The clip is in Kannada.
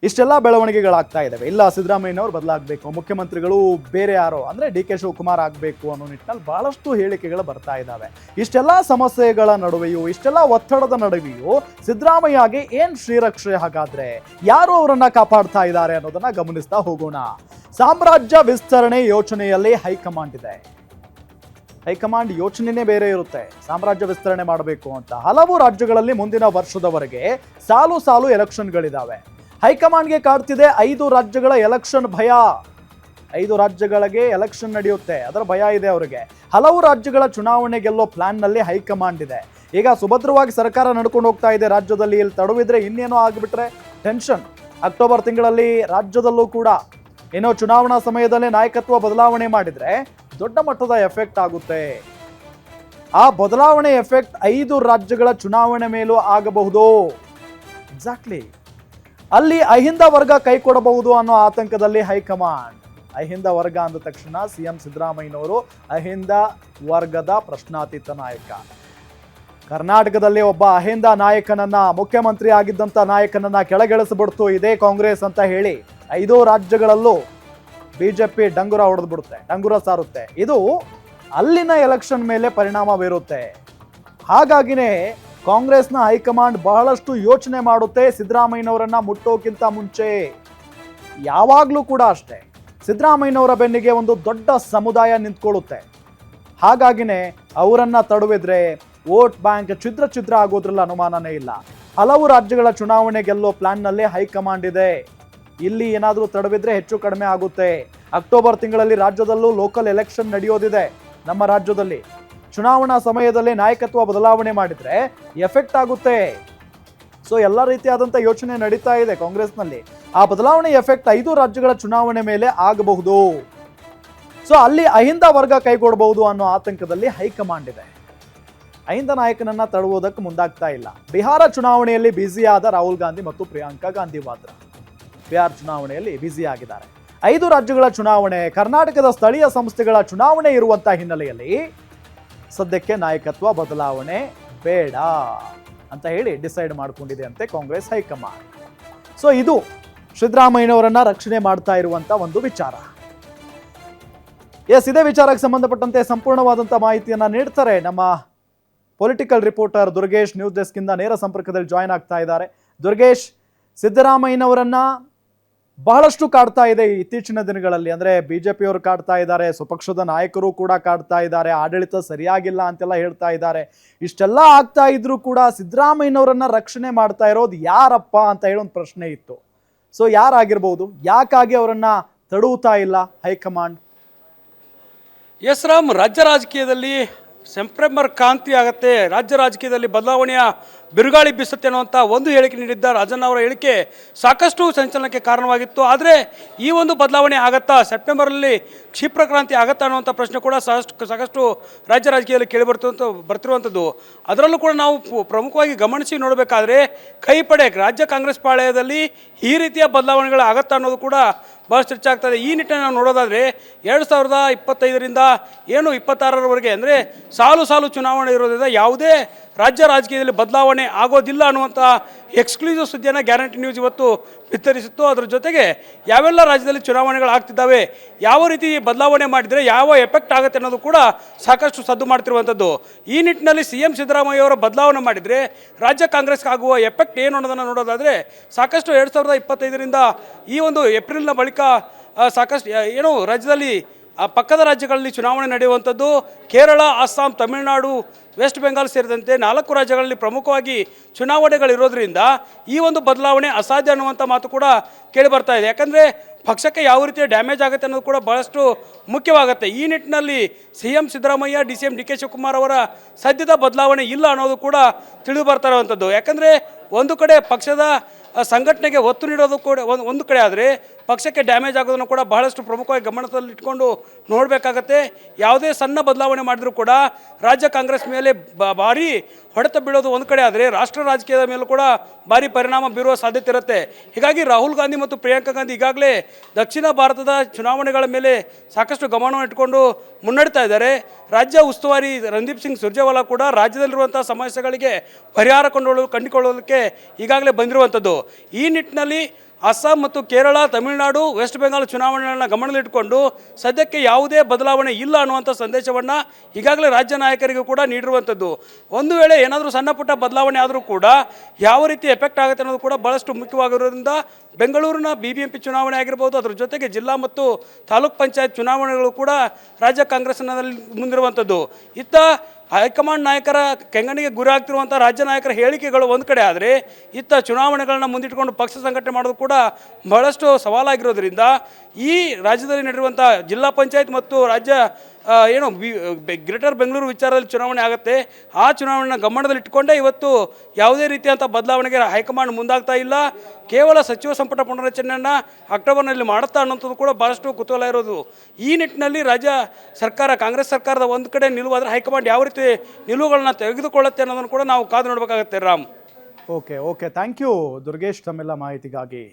ಇಷ್ಟೆಲ್ಲ ಬೆಳವಣಿಗೆಗಳಾಗ್ತಾ ಇದ್ದಾವೆ. ಇಲ್ಲ ಸಿದ್ದರಾಮಯ್ಯನವರು ಬದಲಾಗಬೇಕು, ಮುಖ್ಯಮಂತ್ರಿಗಳು ಬೇರೆ ಯಾರೋ ಅಂದರೆ ಡಿ ಕೆ ಶಿವಕುಮಾರ್ ಆಗಬೇಕು ಅನ್ನೋ ನಿಟ್ಟಿನಲ್ಲಿ ಬಹಳಷ್ಟು ಹೇಳಿಕೆಗಳು ಬರ್ತಾ ಇದ್ದಾವೆ. ಇಷ್ಟೆಲ್ಲ ಸಮಸ್ಯೆಗಳ ನಡುವೆಯೂ, ಇಷ್ಟೆಲ್ಲ ಒತ್ತಡದ ನಡುವೆಯೂ ಸಿದ್ದರಾಮಯ್ಯಗೆ ಏನ್ ಶ್ರೀರಕ್ಷೆ ಹಾಗಾದ್ರೆ? ಯಾರು ಅವರನ್ನ ಕಾಪಾಡ್ತಾ ಇದ್ದಾರೆ ಅನ್ನೋದನ್ನ ಗಮನಿಸ್ತಾ ಹೋಗೋಣ. ಸಾಮ್ರಾಜ್ಯ ವಿಸ್ತರಣೆ ಯೋಚನೆಯಲ್ಲಿ ಹೈಕಮಾಂಡ್ ಇದೆ. ಹೈಕಮಾಂಡ್ ಯೋಚನೆನೇ ಬೇರೆ ಇರುತ್ತೆ. ಸಾಮ್ರಾಜ್ಯ ವಿಸ್ತರಣೆ ಮಾಡಬೇಕು ಅಂತ ಹಲವು ರಾಜ್ಯಗಳಲ್ಲಿ ಮುಂದಿನ ವರ್ಷದವರೆಗೆ ಸಾಲು ಸಾಲು ಎಲೆಕ್ಷನ್ಗಳಿದಾವೆ. ಹೈಕಮಾಂಡ್ಗೆ ಕಾಡ್ತಿದೆ 5 ರಾಜ್ಯಗಳ ಎಲೆಕ್ಷನ್ ಭಯ. 5 ರಾಜ್ಯಗಳಿಗೆ ಎಲೆಕ್ಷನ್ ನಡೆಯುತ್ತೆ, ಅದರ ಭಯ ಇದೆ ಅವರಿಗೆ. ಹಲವು ರಾಜ್ಯಗಳ ಚುನಾವಣೆ ಗೆಲ್ಲೋ ಪ್ಲಾನ್ ನಲ್ಲಿ ಹೈಕಮಾಂಡ್ ಇದೆ. ಈಗ ಸುಭದ್ರವಾಗಿ ಸರ್ಕಾರ ನಡ್ಕೊಂಡು ಹೋಗ್ತಾ ಇದೆ ರಾಜ್ಯದಲ್ಲಿ. ಇಲ್ಲಿ ತಡವಿದ್ರೆ ಇನ್ನೇನೋ ಆಗ್ಬಿಟ್ರೆ ಟೆನ್ಷನ್. ಅಕ್ಟೋಬರ್ ತಿಂಗಳಲ್ಲಿ ರಾಜ್ಯದಲ್ಲೂ ಕೂಡ ಏನೋ ಚುನಾವಣಾ ಸಮಯದಲ್ಲೇ ನಾಯಕತ್ವ ಬದಲಾವಣೆ ಮಾಡಿದ್ರೆ ದೊಡ್ಡ ಮಟ್ಟದ ಎಫೆಕ್ಟ್ ಆಗುತ್ತೆ. ಆ ಬದಲಾವಣೆ ಎಫೆಕ್ಟ್ 5 ರಾಜ್ಯಗಳ ಚುನಾವಣೆ ಮೇಲೂ ಆಗಬಹುದು. ಎಕ್ಸಾಕ್ಟ್ಲಿ. ಅಲ್ಲಿ ಅಹಿಂದ ವರ್ಗ ಕೈ ಕೊಡಬಹುದು ಅನ್ನೋ ಆತಂಕದಲ್ಲಿ ಹೈಕಮಾಂಡ್. ಅಹಿಂದ ವರ್ಗ ಅಂದ ತಕ್ಷಣ ಸಿಎಂ ಸಿದ್ದರಾಮಯ್ಯನವರು ಅಹಿಂದ ವರ್ಗದ ಪ್ರಶ್ನಾತೀತ ನಾಯಕ. ಕರ್ನಾಟಕದಲ್ಲಿ ಒಬ್ಬ ಅಹಿಂದ ನಾಯಕನನ್ನ, ಮುಖ್ಯಮಂತ್ರಿ ಆಗಿದ್ದಂಥ ನಾಯಕನನ್ನ ಕೆಳಗಿಳಿಸ್ಬಿಡ್ತು ಇದೇ ಕಾಂಗ್ರೆಸ್ ಅಂತ ಹೇಳಿ 5 ರಾಜ್ಯಗಳಲ್ಲೂ ಬಿಜೆಪಿ ಡಂಗುರ ಹೊಡೆದು ಬಿಡುತ್ತೆ, ಡಂಗುರ ಸಾರುತ್ತೆ. ಇದು ಅಲ್ಲಿನ ಎಲೆಕ್ಷನ್ ಮೇಲೆ ಪರಿಣಾಮ ಬೀರುತ್ತೆ. ಹಾಗಾಗಿನೇ ಕಾಂಗ್ರೆಸ್ನ ಹೈಕಮಾಂಡ್ ಬಹಳಷ್ಟು ಯೋಚನೆ ಮಾಡುತ್ತೆ ಸಿದ್ದರಾಮಯ್ಯನವರನ್ನ ಮುಟ್ಟೋಕ್ಕಿಂತ ಮುಂಚೆ. ಯಾವಾಗಲೂ ಕೂಡ ಅಷ್ಟೇ, ಸಿದ್ದರಾಮಯ್ಯನವರ ಬೆನ್ನಿಗೆ ಒಂದು ದೊಡ್ಡ ಸಮುದಾಯ ನಿಂತ್ಕೊಳ್ಳುತ್ತೆ. ಹಾಗಾಗಿನೇ ಅವರನ್ನ ತಡವಿದ್ರೆ ವೋಟ್ ಬ್ಯಾಂಕ್ ಛಿದ್ರ ಆಗೋದ್ರಲ್ಲಿ ಅನುಮಾನನೇ ಇಲ್ಲ. ಹಲವು ರಾಜ್ಯಗಳ ಚುನಾವಣೆ ಗೆಲ್ಲೋ ಪ್ಲಾನ್ನಲ್ಲಿ ಹೈಕಮಾಂಡ್ ಇದೆ. ಇಲ್ಲಿ ಏನಾದರೂ ತಡವಿದ್ರೆ ಹೆಚ್ಚು ಕಡಿಮೆ ಆಗುತ್ತೆ. ಅಕ್ಟೋಬರ್ ತಿಂಗಳಲ್ಲಿ ರಾಜ್ಯದಲ್ಲೂ ಲೋಕಲ್ ಎಲೆಕ್ಷನ್ ನಡೆಯೋದಿದೆ. ನಮ್ಮ ರಾಜ್ಯದಲ್ಲಿ ಚುನಾವಣಾ ಸಮಯದಲ್ಲಿ ನಾಯಕತ್ವ ಬದಲಾವಣೆ ಮಾಡಿದ್ರೆ ಎಫೆಕ್ಟ್ ಆಗುತ್ತೆ. ಸೊ ಎಲ್ಲ ರೀತಿಯಾದಂಥ ಯೋಚನೆ ನಡೀತಾ ಇದೆ ಕಾಂಗ್ರೆಸ್ನಲ್ಲಿ. ಆ ಬದಲಾವಣೆ ಎಫೆಕ್ಟ್ 5 ರಾಜ್ಯಗಳ ಚುನಾವಣೆ ಮೇಲೆ ಆಗಬಹುದು. ಸೊ ಅಲ್ಲಿ ಅಹಿಂದ ವರ್ಗ ಕೈಗೊಡಬಹುದು ಅನ್ನೋ ಆತಂಕದಲ್ಲಿ ಹೈಕಮಾಂಡ್ ಇದೆ. ಅಹಿಂದ ನಾಯಕನನ್ನ ತಡುವುದಕ್ಕೆ ಮುಂದಾಗ್ತಾ ಇಲ್ಲ. ಬಿಹಾರ ಚುನಾವಣೆಯಲ್ಲಿ ಬ್ಯುಸಿಯಾದ ರಾಹುಲ್ ಗಾಂಧಿ ಮತ್ತು ಪ್ರಿಯಾಂಕಾ ಗಾಂಧಿ ವಾದ್ರಾ ಬಿಹಾರ ಚುನಾವಣೆಯಲ್ಲಿ ಬ್ಯುಸಿ ಆಗಿದ್ದಾರೆ. 5 ರಾಜ್ಯಗಳ ಚುನಾವಣೆ, ಕರ್ನಾಟಕದ ಸ್ಥಳೀಯ ಸಂಸ್ಥೆಗಳ ಚುನಾವಣೆ ಇರುವಂತಹ ಹಿನ್ನೆಲೆಯಲ್ಲಿ ಸದ್ಯಕ್ಕೆ ನಾಯಕತ್ವ ಬದಲಾವಣೆ ಬೇಡ ಅಂತ ಹೇಳಿ ಡಿಸೈಡ್ ಮಾಡ್ಕೊಂಡಿದೆ ಅಂತೆ ಕಾಂಗ್ರೆಸ್ ಹೈಕಮಾಂಡ್. ಸೊ ಇದು ಸಿದ್ದರಾಮಯ್ಯನವರನ್ನ ರಕ್ಷಣೆ ಮಾಡ್ತಾ ಇರುವಂತ ಒಂದು ವಿಚಾರ. ಎಸ್, ಇದೇ ವಿಚಾರಕ್ಕೆ ಸಂಬಂಧಪಟ್ಟಂತೆ ಸಂಪೂರ್ಣವಾದಂಥ ಮಾಹಿತಿಯನ್ನ ನೀಡ್ತಾರೆ ನಮ್ಮ political reporter Durgesh. News desk ಇಂದ ನೇರ ಸಂಪರ್ಕದಲ್ಲಿ ಜಾಯ್ನ್ ಆಗ್ತಾ ಇದ್ದಾರೆ. ದುರ್ಗೇಶ್, ಸಿದ್ದರಾಮಯ್ಯನವರನ್ನ ಬಹಳಷ್ಟು ಕಾಡ್ತಾ ಇದೆ ಇತ್ತೀಚಿನ ದಿನಗಳಲ್ಲಿ. ಅಂದ್ರೆ ಬಿಜೆಪಿಯವರು ಕಾಡ್ತಾ ಇದ್ದಾರೆ, ಸ್ವಪಕ್ಷದ ನಾಯಕರು ಕೂಡ ಕಾಡ್ತಾ ಇದ್ದಾರೆ, ಆಡಳಿತ ಸರಿಯಾಗಿಲ್ಲ ಅಂತೆಲ್ಲ ಹೇಳ್ತಾ ಇದ್ದಾರೆ. ಇಷ್ಟೆಲ್ಲ ಆಗ್ತಾ ಇದ್ರೂ ಕೂಡ ಸಿದ್ದರಾಮಯ್ಯನವರನ್ನ ರಕ್ಷಣೆ ಮಾಡ್ತಾ ಇರೋದು ಯಾರಪ್ಪ ಅಂತ ಹೇಳಿ ಒಂದು ಪ್ರಶ್ನೆ ಇತ್ತು. ಸೊ ಯಾರಾಗಿರ್ಬೋದು, ಯಾಕಾಗಿ ಅವರನ್ನ ತಡುತ್ತಾ ಇಲ್ಲ ಹೈಕಮಾಂಡ್? ಎಸ್ ರಾಮ್, ರಾಜ್ಯ ರಾಜಕೀಯದಲ್ಲಿ ಸೆಪ್ಟೆಂಬರ್ ಕ್ರಾಂತಿ ಆಗುತ್ತೆ, ರಾಜ್ಯ ರಾಜಕೀಯದಲ್ಲಿ ಬದಲಾವಣೆಯ ಬಿರುಗಾಳಿ ಬೀಸುತ್ತೆ ಅನ್ನುವಂಥ ಒಂದು ಹೇಳಿಕೆ ನೀಡಿದ್ದ ರಾಜಣ್ಣ ಅವರ ಹೇಳಿಕೆ ಸಾಕಷ್ಟು ಸಂಚಲನಕ್ಕೆ ಕಾರಣವಾಗಿತ್ತು. ಆದರೆ ಈ ಒಂದು ಬದಲಾವಣೆ ಆಗತ್ತಾ, ಸೆಪ್ಟೆಂಬರಲ್ಲಿ ಕ್ಷಿಪ್ರ ಕ್ರಾಂತಿ ಆಗತ್ತಾ ಅನ್ನುವಂಥ ಪ್ರಶ್ನೆ ಕೂಡ ಸಾಕಷ್ಟು ರಾಜ್ಯ ರಾಜಕೀಯದಲ್ಲಿ ಬರ್ತಿರುವಂಥದ್ದು. ಅದರಲ್ಲೂ ಕೂಡ ನಾವು ಪ್ರಮುಖವಾಗಿ ಗಮನಿಸಿ ನೋಡಬೇಕಾದ್ರೆ ಕೈಪಡೆ ರಾಜ್ಯ ಕಾಂಗ್ರೆಸ್ ಪಾಳೆಯದಲ್ಲಿ ಈ ರೀತಿಯ ಬದಲಾವಣೆಗಳು ಆಗತ್ತಾ ಅನ್ನೋದು ಕೂಡ ಭಾಳ ಚರ್ಚೆ ಆಗ್ತದೆ. ಈ ನಿಟ್ಟಿನಲ್ಲಿ ನಾವು ನೋಡೋದಾದರೆ 2025ರಿಂದ ಏನು 26ರವರೆಗೆ ಅಂದರೆ ಸಾಲು ಚುನಾವಣೆ ಇರೋದ್ರಿಂದ ಯಾವುದೇ ರಾಜ್ಯ ರಾಜಕೀಯದಲ್ಲಿ ಬದಲಾವಣೆ ಆಗೋದಿಲ್ಲ ಅನ್ನುವಂಥ ಎಕ್ಸ್ಕ್ಲೂಸಿವ್ ಸುದ್ದಿಯನ್ನು ಗ್ಯಾರಂಟಿ ನ್ಯೂಸ್ ಇವತ್ತು ಬಿತ್ತರಿಸಿತ್ತು. ಅದರ ಜೊತೆಗೆ ಯಾವೆಲ್ಲ ರಾಜ್ಯದಲ್ಲಿ ಚುನಾವಣೆಗಳು ಆಗ್ತಿದ್ದಾವೆ, ಯಾವ ರೀತಿ ಬದಲಾವಣೆ ಮಾಡಿದರೆ ಯಾವ ಎಫೆಕ್ಟ್ ಆಗುತ್ತೆ ಅನ್ನೋದು ಕೂಡ ಸಾಕಷ್ಟು ಸದ್ದು ಮಾಡ್ತಿರುವಂಥದ್ದು. ಈ ನಿಟ್ಟಿನಲ್ಲಿ CM ಸಿದ್ದರಾಮಯ್ಯ ಅವರ ಬದಲಾವಣೆ ಮಾಡಿದರೆ ರಾಜ್ಯ ಕಾಂಗ್ರೆಸ್ಗೆ ಆಗುವ ಎಫೆಕ್ಟ್ ಏನು ಅನ್ನೋದನ್ನು ನೋಡೋದಾದರೆ ಸಾಕಷ್ಟು 2025ರಿಂದ ಈ ಒಂದು ಏಪ್ರಿಲ್ನ ಬಳಿಕ ಸಾಕಷ್ಟು ಏನು ರಾಜ್ಯದಲ್ಲಿ ಪಕ್ಕದ ರಾಜ್ಯಗಳಲ್ಲಿ ಚುನಾವಣೆ ನಡೆಯುವಂಥದ್ದು. ಕೇರಳ, ಅಸ್ಸಾಂ, ತಮಿಳುನಾಡು, ವೆಸ್ಟ್ ಬೆಂಗಾಲ್ ಸೇರಿದಂತೆ 4 ರಾಜ್ಯಗಳಲ್ಲಿ ಪ್ರಮುಖವಾಗಿ ಚುನಾವಣೆಗಳಿರೋದ್ರಿಂದ ಈ ಒಂದು ಬದಲಾವಣೆ ಅಸಾಧ್ಯ ಅನ್ನುವಂಥ ಮಾತು ಕೂಡ ಕೇಳಿ ಬರ್ತಾ ಇದೆ. ಯಾಕಂದರೆ ಪಕ್ಷಕ್ಕೆ ಯಾವ ರೀತಿಯ ಡ್ಯಾಮೇಜ್ ಆಗುತ್ತೆ ಅನ್ನೋದು ಕೂಡ ಭಾಳಷ್ಟು ಮುಖ್ಯವಾಗುತ್ತೆ. ಈ ನಿಟ್ಟಿನಲ್ಲಿ CM Siddaramaiah, DCM DK Shivakumar ಅವರ ಸದ್ಯದ ಬದಲಾವಣೆ ಇಲ್ಲ ಅನ್ನೋದು ಕೂಡ ತಿಳಿದು ಬರ್ತಾ ಇರುವಂಥದ್ದು. ಯಾಕಂದರೆ ಒಂದು ಕಡೆ ಪಕ್ಷದ ಸಂಘಟನೆಗೆ ಒತ್ತು ನೀಡೋದು ಕೂಡ ಒಂದು ಕಡೆ ಆದರೆ ಪಕ್ಷಕ್ಕೆ ಡ್ಯಾಮೇಜ್ ಆಗೋದನ್ನು ಕೂಡ ಬಹಳಷ್ಟು ಪ್ರಮುಖವಾಗಿ ಗಮನದಲ್ಲಿಟ್ಕೊಂಡು ನೋಡಬೇಕಾಗತ್ತೆ. ಯಾವುದೇ ಸಣ್ಣ ಬದಲಾವಣೆ ಮಾಡಿದರೂ ಕೂಡ ರಾಜ್ಯ ಕಾಂಗ್ರೆಸ್ ಮೇಲೆ ಭಾರಿ ಹೊಡೆತ ಬೀಳೋದು ಒಂದು ಕಡೆ ಆದರೆ ರಾಷ್ಟ್ರ ರಾಜಕೀಯದ ಮೇಲೂ ಕೂಡ ಭಾರಿ ಪರಿಣಾಮ ಬೀರುವ ಸಾಧ್ಯತೆ ಇರುತ್ತೆ. ಹೀಗಾಗಿ ರಾಹುಲ್ ಗಾಂಧಿ ಮತ್ತು ಪ್ರಿಯಾಂಕಾ ಗಾಂಧಿ ಈಗಾಗಲೇ ದಕ್ಷಿಣ ಭಾರತದ ಚುನಾವಣೆಗಳ ಮೇಲೆ ಸಾಕಷ್ಟು ಗಮನವನ್ನು ಇಟ್ಕೊಂಡು ಮುನ್ನಡೆತಾ ಇದ್ದಾರೆ. ರಾಜ್ಯ ಉಸ್ತುವಾರಿ ರಣದೀಪ್ ಸಿಂಗ್ ಸುರ್ಜೇವಾಲಾ ಕೂಡ ರಾಜ್ಯದಲ್ಲಿರುವಂಥ ಸಮಸ್ಯೆಗಳಿಗೆ ಪರಿಹಾರ ಕಂಡುಕೊಳ್ಳೋದಕ್ಕೆ ಈಗಾಗಲೇ ಬಂದಿರುವಂಥದ್ದು. ಈ ನಿಟ್ಟಿನಲ್ಲಿ ಅಸ್ಸಾಂ ಮತ್ತು ಕೇರಳ, ತಮಿಳುನಾಡು, ವೆಸ್ಟ್ ಬೆಂಗಾಲ್ ಚುನಾವಣೆಗಳನ್ನು ಗಮನದಲ್ಲಿಟ್ಟುಕೊಂಡು ಸದ್ಯಕ್ಕೆ ಯಾವುದೇ ಬದಲಾವಣೆ ಇಲ್ಲ ಅನ್ನುವಂಥ ಸಂದೇಶವನ್ನು ಈಗಾಗಲೇ ರಾಜ್ಯ ನಾಯಕರಿಗೂ ಕೂಡ ನೀಡಿರುವಂಥದ್ದು. ಒಂದು ವೇಳೆ ಏನಾದರೂ ಸಣ್ಣ ಪುಟ್ಟ ಬದಲಾವಣೆ ಆದರೂ ಕೂಡ ಯಾವ ರೀತಿ ಎಫೆಕ್ಟ್ ಆಗುತ್ತೆ ಅನ್ನೋದು ಕೂಡ ಭಾಳಷ್ಟು ಮುಖ್ಯವಾಗಿರೋದ್ರಿಂದ ಬೆಂಗಳೂರಿನ BBMP ಚುನಾವಣೆ ಆಗಿರ್ಬೋದು, ಅದರ ಜೊತೆಗೆ ಜಿಲ್ಲಾ ಮತ್ತು ತಾಲೂಕ್ ಪಂಚಾಯತ್ ಚುನಾವಣೆಗಳು ಕೂಡ ರಾಜ್ಯ ಕಾಂಗ್ರೆಸ್ನಲ್ಲಿ ಮುಂದಿರುವಂಥದ್ದು. ಇತ್ತ ಹೈಕಮಾಂಡ್ ನಾಯಕರ ಕೆಂಗಣ್ಣಿಗೆ ಗುರಿ ಆಗ್ತಿರುವಂಥ ರಾಜ್ಯ ನಾಯಕರ ಹೇಳಿಕೆಗಳು ಒಂದು ಕಡೆ ಆದರೆ, ಇತ್ತ ಚುನಾವಣೆಗಳನ್ನ ಮುಂದಿಟ್ಟುಕೊಂಡು ಪಕ್ಷ ಸಂಘಟನೆ ಮಾಡೋದು ಕೂಡ ಬಹಳಷ್ಟು ಸವಾಲಾಗಿರೋದ್ರಿಂದ ಈ ರಾಜ್ಯದಲ್ಲಿ ನಡೆಯುವಂಥ ಜಿಲ್ಲಾ ಪಂಚಾಯತ್ ಮತ್ತು ರಾಜ್ಯ ಗ್ರೇಟರ್ ಬೆಂಗಳೂರು ವಿಚಾರದಲ್ಲಿ ಚುನಾವಣೆ ಆಗುತ್ತೆ. ಆ ಚುನಾವಣೆನ ಗಮನದಲ್ಲಿಟ್ಟುಕೊಂಡೇ ಇವತ್ತು ಯಾವುದೇ ರೀತಿಯಂಥ ಬದಲಾವಣೆಗೆ ಹೈಕಮಾಂಡ್ ಮುಂದಾಗ್ತಾ ಇಲ್ಲ. ಕೇವಲ ಸಚಿವ ಸಂಪುಟ ಪುನರಚನೆಯನ್ನು ಅಕ್ಟೋಬರ್ನಲ್ಲಿ ಮಾಡುತ್ತಾ ಅನ್ನೋಂಥದ್ದು ಕೂಡ ಭಾಳಷ್ಟು ಕುತೂಹಲ ಇರೋದು. ಈ ನಿಟ್ಟಿನಲ್ಲಿ ರಾಜ್ಯ ಸರ್ಕಾರ, ಕಾಂಗ್ರೆಸ್ ಸರ್ಕಾರದ ಒಂದು ಕಡೆ ನಿಲುವಾದರೆ ಹೈಕಮಾಂಡ್ ಯಾವ ರೀತಿ ನಿಲುವುಗಳನ್ನ ತೆಗೆದುಕೊಳ್ಳುತ್ತೆ ಅನ್ನೋದನ್ನು ಕೂಡ ನಾವು ಕಾದು ನೋಡಬೇಕಾಗುತ್ತೆ. Ram, okay thank you Durgesh ತಮ್ಮೆಲ್ಲ ಮಾಹಿತಿಗಾಗಿ.